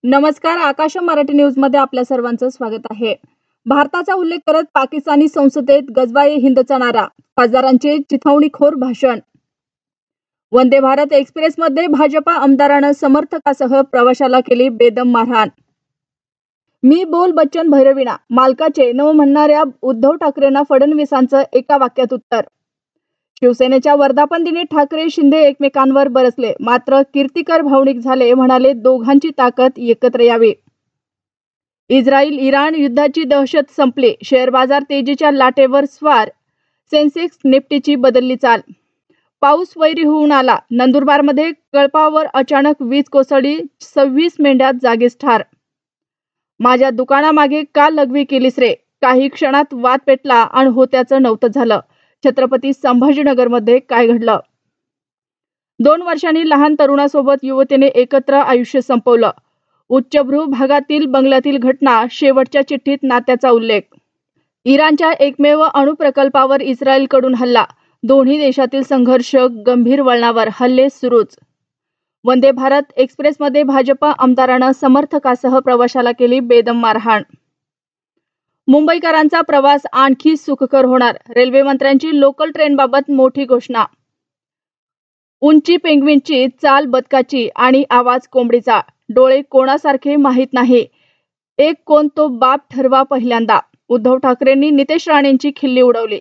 नमस्कार, आकाश मराठी न्यूज मध्ये आपल्या सर्वांचं स्वागत आहे। भारताचा उल्लेख करत पाकिस्तानी संसदेत गजवाये हिंदचा नारा, खासदारांचे चिथावणीखोर भाषण। वंदे भारत एक्सप्रेस मध्ये भाजपा आमदारानं समर्थकासह प्रवाशाला केली बेदम मारहाण। मी बोल बच्चन भैरविणा मालकाचे नव म्हणणाऱ्या उद्धव ठाकरेंना फडणवीसांचं एका वाक्यात उत्तर। शिवसेनेच्या वर्धापन दिनी ठाकरे शिंदे एकमेकांवर बरसले, मात्र कीर्तिकर भावनिक झाले, म्हणाले दोघांची ताकद एकत्र यावी। इस्रायल इराण युद्धाची दहशत संपली, शेअर बाजार तेजीच्या लाटेवर स्वार, सेन्सेक्स निफ्टीची बदलली चाल। पाऊस वैरी होऊन आला, नंदुरबारमध्ये कळपावर अचानक वीज कोसळली, 26 मेंढ्या जागीच ठार। माझ्या दुकानामागे का लघवी केलीस रे, काही क्षणात वाद पेटला आणि होत्याचं नव्हतं झालं। छत्रपती संभाजीनगरमध्ये काय घडलं? 2 वर्षांनी लहान तरुणासोबत युवतीने एकत्र आयुष्य संपवलं। उच्चभ्रू भागातील बंगल्यातील घटना, शेवटच्या चिठ्ठीत नात्याचा उल्लेख। इराणच्या एकमेव अणुप्रकल्पावर इस्रायलकडून हल्ला, दोन्ही देशातील संघर्ष गंभीर वळणावर, हल्ले सुरूच। वंदे भारत एक्सप्रेसमध्ये भाजपा आमदारानं समर्थकासह प्रवाशाला केली बेदम मारहाण। मुंबईकरांचा प्रवास आणखी सुखकर होणार, रेल्वे मंत्र्यांची लोकल ट्रेनबाबत मोठी घोषणा। उंची पेंग्विनची, चाल बदकाची आणि आवाज कोंबडीचा, डोळे कोणासारखे माहीत नाही, एक कोण तो बाप ठरवा पहिल्यांदा। उद्धव ठाकरेंनी नितेश राणेंची खिल्ली उडवली।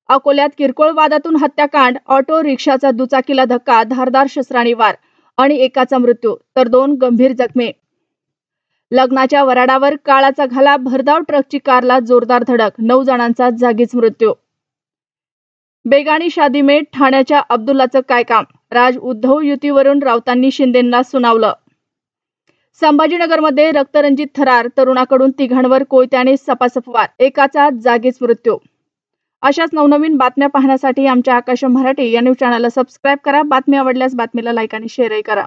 अकोल्यात किरकोळ वादातून हत्याकांड, ऑटो रिक्षाचा दुचाकीला धक्का, धारदार शस्त्रांनी वार आणि एकाचा मृत्यू तर 2 गंभीर जखमी। लग्नाच्या वराडावर काळाचा घाला, भरधाव ट्रकची कारला जोरदार धडक, 9 जणांचा जागीच मृत्यू। बेगाणी शादी में ठाण्याच्या अब्दुल्लाचं काय काम, राज उद्धव युतीवरून राऊतांनी शिंदेंना सुनावलं। संभाजीनगरमध्ये रक्तरंजित थरार, तरुणाकडून तिघांवर कोयत्याने सपासप वार, एकाचा जागीच मृत्यू। अशाच नवनवीन बातम्या पाहण्यासाठी आमच्या आकाश मराठी या न्यूज चॅनलला सबस्क्राईब करा। बातमी आवडल्यास बातमीला लाईक आणि शेअरही करा।